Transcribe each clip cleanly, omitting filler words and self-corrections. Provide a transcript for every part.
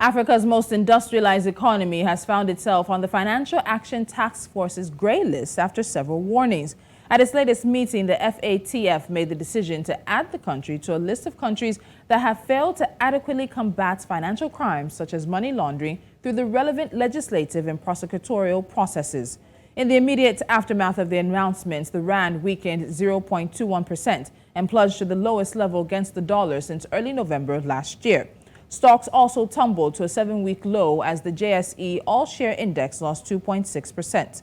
Africa's most industrialized economy has found itself on the Financial Action Task Force's grey list after several warnings. At its latest meeting, the FATF made the decision to add the country to a list of countries that have failed to adequately combat financial crimes such as money laundering through the relevant legislative and prosecutorial processes. In the immediate aftermath of the announcements, the rand weakened 0.21% and plunged to the lowest level against the dollar since early November last year. Stocks also tumbled to a 7-week low as the JSE All-Share Index lost 2.6%.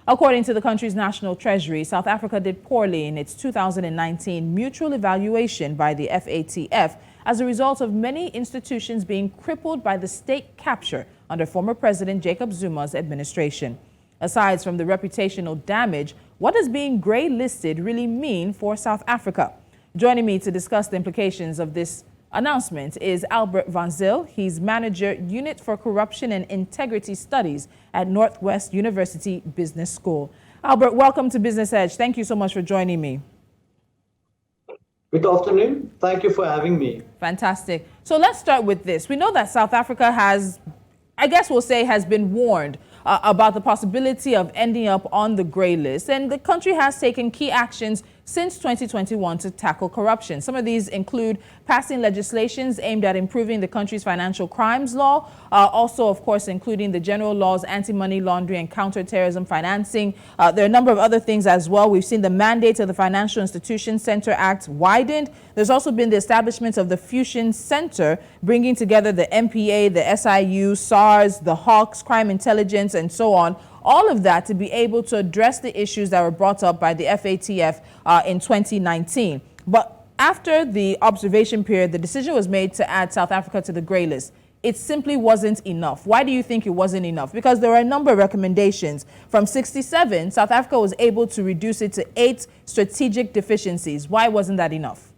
According to the country's national treasury, South Africa did poorly in its 2019 mutual evaluation by the FATF as a result of many institutions being crippled by the state capture under former President Jacob Zuma's administration. Aside from the reputational damage, what does being grey listed really mean for South Africa? Joining me to discuss the implications of this announcement is Albert Van Zyl. He's Manager, Unit for Corruption and Integrity Studies at Northwest University Business School. Albert, welcome to Business Edge. Thank you so much for joining me. Good afternoon. Thank you for having me. Fantastic. So let's start with this. We know that South Africa has, I guess we'll say, has been warned about the possibility of ending up on the grey list. And the country has taken key actions since 2021 to tackle corruption. Some of these include passing legislations aimed at improving the country's financial crimes law, also, of course, including the general laws, anti-money laundering and counter-terrorism financing. There are a number of other things as well. We've seen the mandate of the Financial Institutions Center Act widened. There's also been the establishment of the Fusion Center, bringing together the MPA, the SIU, SARS, the Hawks, crime intelligence, and so on. All of that to be able to address the issues that were brought up by the FATF in 2019. But after the observation period, the decision was made to add South Africa to the grey list. It simply wasn't enough. Why do you think it wasn't enough? Because there were a number of recommendations. From 67, South Africa was able to reduce it to 8 strategic deficiencies. Why wasn't that enough?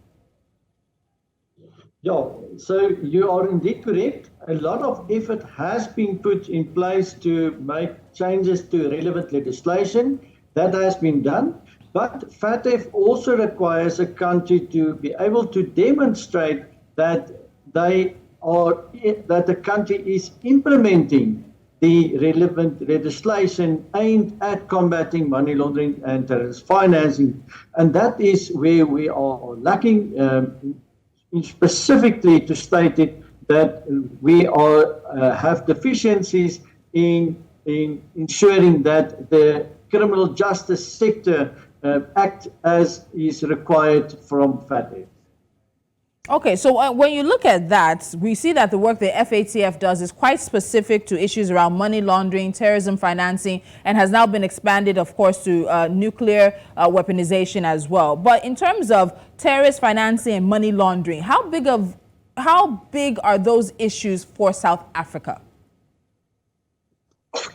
Yeah, so you are indeed correct. A lot of effort has been put in place to make changes to relevant legislation. That has been done. But FATF also requires a country to be able to demonstrate that the country is implementing the relevant legislation aimed at combating money laundering and terrorist financing. And that is where we are lacking. Specifically to state it that we have deficiencies in ensuring that the criminal justice sector act as is required from FATF. Okay, so when you look at that, we see that the work the FATF does is quite specific to issues around money laundering, terrorism financing, and has now been expanded, of course, to nuclear weaponization as well. But in terms of terrorist financing and money laundering, how big are those issues for South Africa?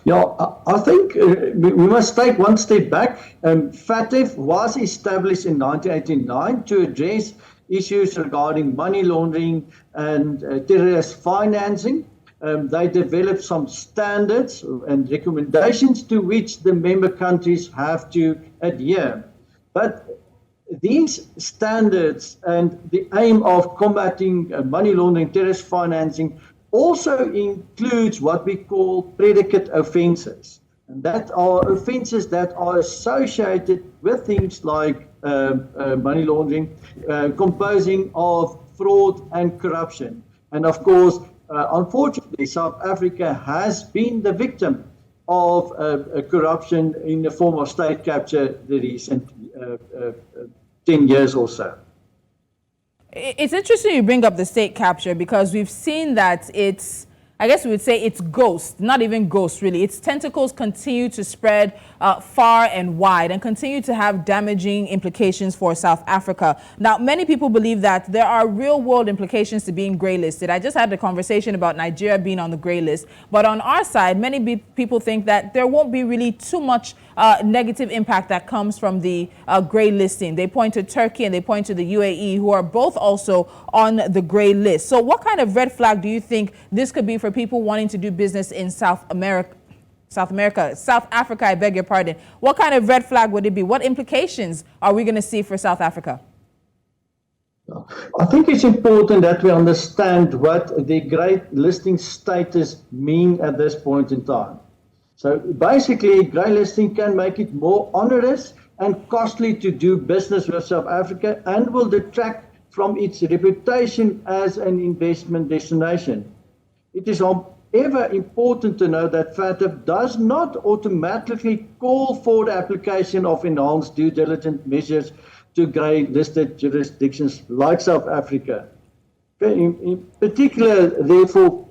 Yeah, I think we must take one step back. FATF was established in 1989 to address issues regarding money laundering and terrorist financing. They developed some standards and recommendations to which the member countries have to adhere. But these standards and the aim of combating money laundering, terrorist financing also includes what we call predicate offences. And that are offences that are associated with things like money laundering, composing of fraud and corruption. And of course, unfortunately, South Africa has been the victim of corruption in the form of state capture the recent 10 years or so. It's interesting you bring up the state capture because we've seen that it's, I guess we would say it's ghost, not even ghost really. Its tentacles continue to spread far and wide and continue to have damaging implications for South Africa. Now, many people believe that there are real world implications to being grey listed. I just had a conversation about Nigeria being on the grey list. But on our side, many people think that there won't be really too much negative impact that comes from the grey listing. They point to Turkey and they point to the UAE, who are both also on the grey list. So what kind of red flag do you think this could be for people wanting to do business in South Africa, I beg your pardon. What kind of red flag would it be? What implications are we going to see for South Africa? I think it's important that we understand what the grey listing status mean at this point in time. So basically, grey listing can make it more onerous and costly to do business with South Africa and will detract from its reputation as an investment destination. It is however important to know that FATF does not automatically call for the application of enhanced due diligence measures to grey listed jurisdictions like South Africa. Okay, in particular, therefore,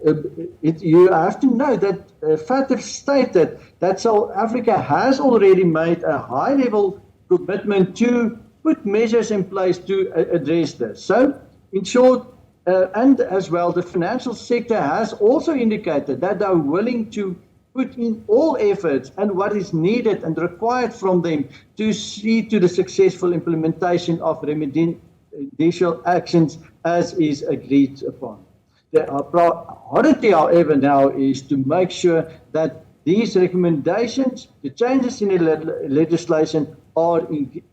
you have to know that FATF stated that South Africa has already made a high-level commitment to put measures in place to address this. So, in short, and as well, the financial sector has also indicated that they are willing to put in all efforts and what is needed and required from them to see to the successful implementation of remedial actions as is agreed upon. The priority, however, now is to make sure that these recommendations, the changes in the legislation, are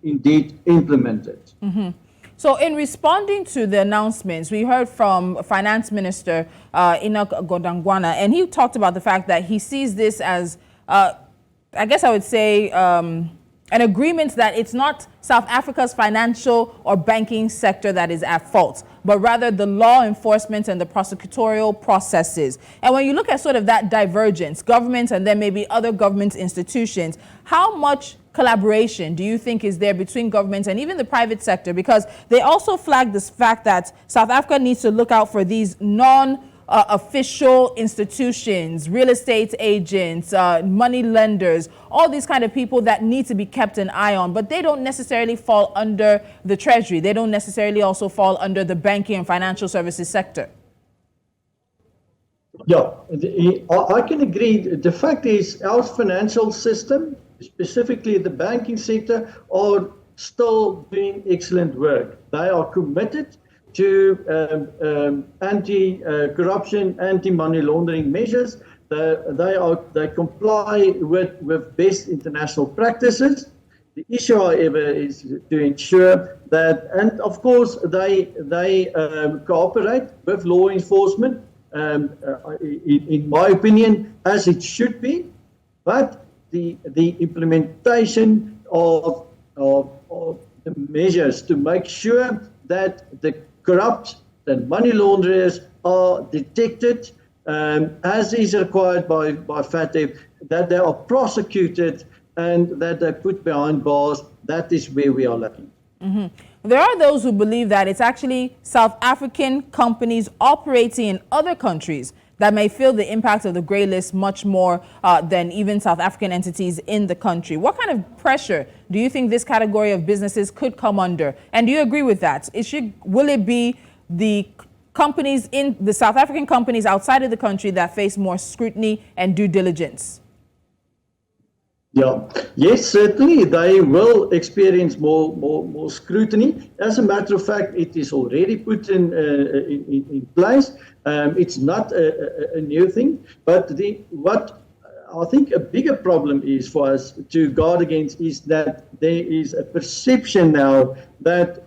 indeed implemented. Mm-hmm. So in responding to the announcements, we heard from Finance Minister Enoch Godangwana, and he talked about the fact that he sees this as, I guess I would say, an agreement that it's not South Africa's financial or banking sector that is at fault, but rather the law enforcement and the prosecutorial processes. And when you look at sort of that divergence, government and then maybe other government institutions, how much collaboration do you think is there between governments and even the private sector? Because they also flag this fact that South Africa needs to look out for these non-official institutions, real estate agents, money lenders, all these kind of people that need to be kept an eye on, but they don't necessarily fall under the Treasury. They don't necessarily also fall under the banking and financial services sector. Yeah, I can agree. The fact is our financial system, specifically the banking sector, are still doing excellent work. They are committed to anti-corruption, anti-money laundering measures. They comply with best international practices. The issue, however, is to ensure that, and of course, they cooperate with law enforcement, in my opinion, as it should be, but the implementation of the measures to make sure that the corrupt and money launderers are detected as is required by FATF, that they are prosecuted and that they're put behind bars. That is where we are lacking. Mm-hmm. There are those who believe that it's actually South African companies operating in other countries that may feel the impact of the grey list much more than even South African entities in the country. What kind of pressure do you think this category of businesses could come under? And do you agree with that? Will it be the companies in the South African companies outside of the country that face more scrutiny and due diligence? Yeah, yes, certainly they will experience more scrutiny. As a matter of fact, it is already put in place. It's not a new thing, but what I think a bigger problem is for us to guard against is that there is a perception now that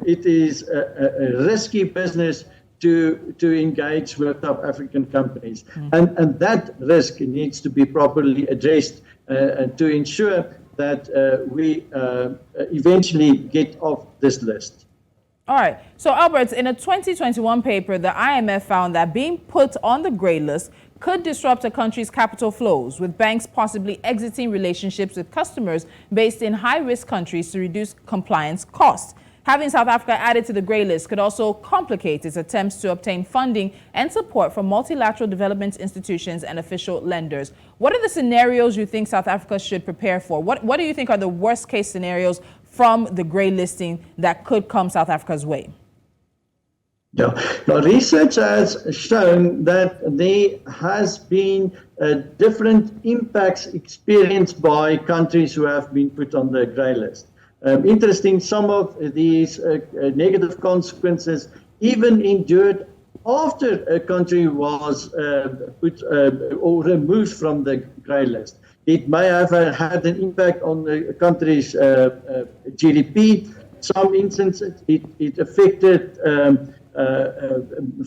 it is a risky business to engage with South African companies, and that risk needs to be properly addressed to ensure that we eventually get off this list. All right. So, Albert, in a 2021 paper, the IMF found that being put on the grey list could disrupt a country's capital flows, with banks possibly exiting relationships with customers based in high-risk countries to reduce compliance costs. Having South Africa added to the grey list could also complicate its attempts to obtain funding and support from multilateral development institutions and official lenders. What are the scenarios you think South Africa should prepare for? What do you think are the worst case scenarios from the grey listing that could come South Africa's way? Yeah, now research has shown that there has been different impacts experienced by countries who have been put on the grey list. Interesting, some of these negative consequences even endured after a country was put or removed from the grey list. It may have had an impact on the country's GDP, some instances, it affected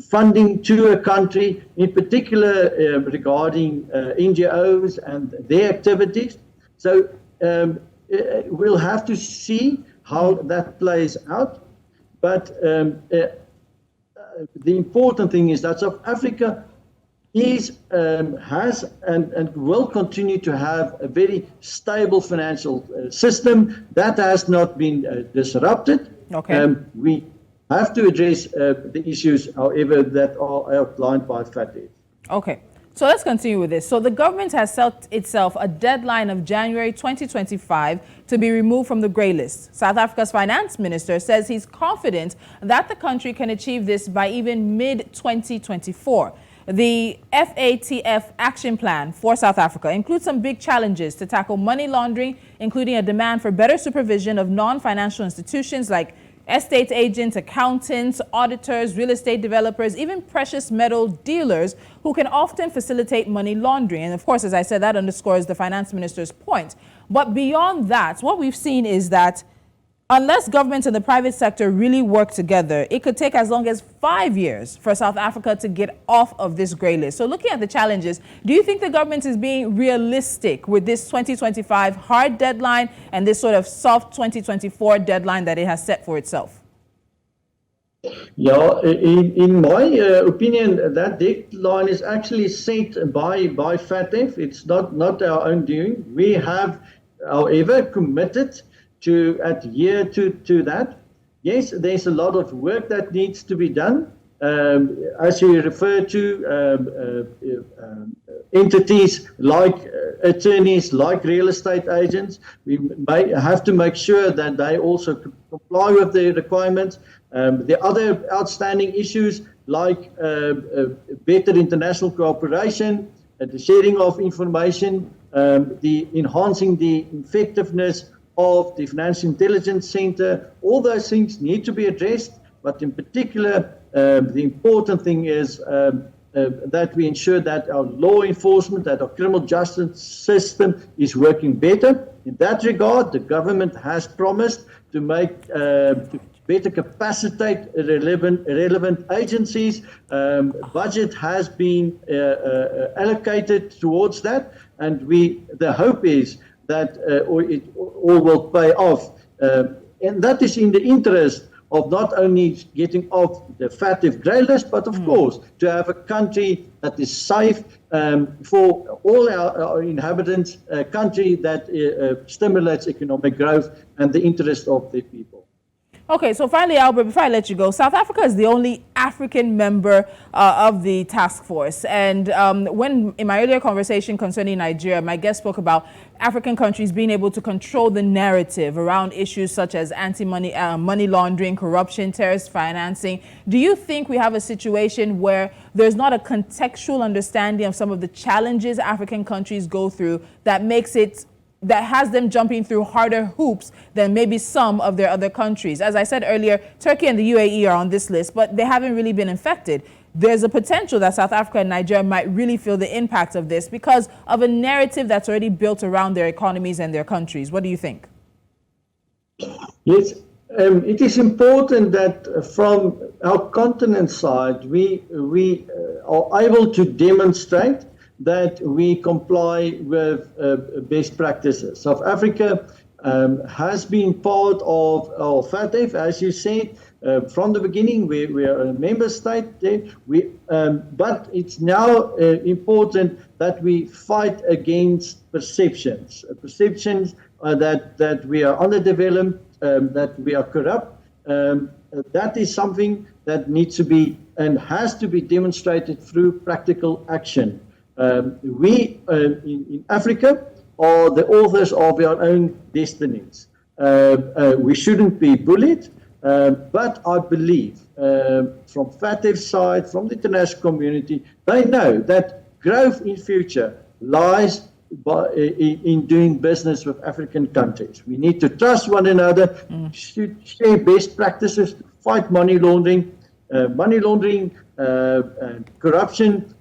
funding to a country, in particular regarding NGOs and their activities. So we'll have to see how that plays out. But the important thing is that South Africa has and will continue to have a very stable financial system that has not been disrupted. Okay. We have to address the issues, however, that are outlined by FATF. Okay. So let's continue with this. So the government has set itself a deadline of January 2025 to be removed from the grey list. South Africa's finance minister says he's confident that the country can achieve this by even mid-2024. The FATF action plan for South Africa includes some big challenges to tackle money laundering, including a demand for better supervision of non-financial institutions like estate agents, accountants, auditors, real estate developers, even precious metal dealers who can often facilitate money laundering. And of course, as I said, that underscores the finance minister's point. But beyond that, what we've seen is that unless government and the private sector really work together, it could take as long as 5 years for South Africa to get off of this grey list. So looking at the challenges, do you think the government is being realistic with this 2025 hard deadline and this sort of soft 2024 deadline that it has set for itself? Yeah, in my opinion, that deadline is actually set by FATF. It's not our own doing. We have, however, committed to adhere to that. Yes, there's a lot of work that needs to be done. As you refer to entities like attorneys, like real estate agents, we have to make sure that they also comply with the requirements. The other outstanding issues like better international cooperation, the sharing of information, the enhancing the effectiveness of the Financial Intelligence Center, all those things need to be addressed, but in particular, the important thing is that we ensure that our law enforcement, that our criminal justice system is working better. In that regard, the government has promised to make to better capacitate relevant agencies. Budget has been allocated towards that, and the hope is that it all will pay off. And that is in the interest of not only getting off the FATF grey list, but of course, to have a country that is safe for all our inhabitants, a country that stimulates economic growth and the interest of the people. Okay, so finally, Albert, before I let you go, South Africa is the only African member of the task force. And when in my earlier conversation concerning Nigeria, my guest spoke about African countries being able to control the narrative around issues such as anti-money money laundering, corruption, terrorist financing. Do you think we have a situation where there's not a contextual understanding of some of the challenges African countries go through that has them jumping through harder hoops than maybe some of their other countries? As I said earlier, Turkey and the UAE are on this list, but they haven't really been infected. There's a potential that South Africa and Nigeria might really feel the impact of this because of a narrative that's already built around their economies and their countries. What do you think? Yes, it is important that from our continent side, we are able to demonstrate that we comply with best practices. South Africa has been part of FATF, as you said, from the beginning. We are a member state there. But it's now important that we fight against perceptions that we are underdeveloped, that we are corrupt. That is something that needs to be and has to be demonstrated through practical action. We in Africa are the authors of our own destinies. We shouldn't be bullied, but I believe from FATF's side, from the international community, they know that growth in future lies in doing business with African countries. We need to trust one another, should share best practices to fight money laundering, corruption,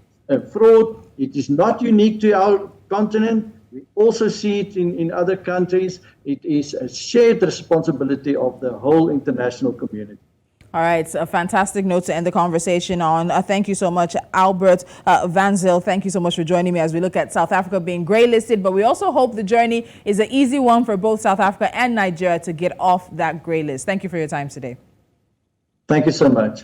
fraud. It is not unique to our continent. We also see it in other countries. It is a shared responsibility of the whole international community. All right, it's a fantastic note to end the conversation on. Thank you so much, Albert Van Zyl. Thank you so much for joining me as we look at South Africa being grey-listed, but we also hope the journey is an easy one for both South Africa and Nigeria to get off that grey list. Thank you for your time today. Thank you so much.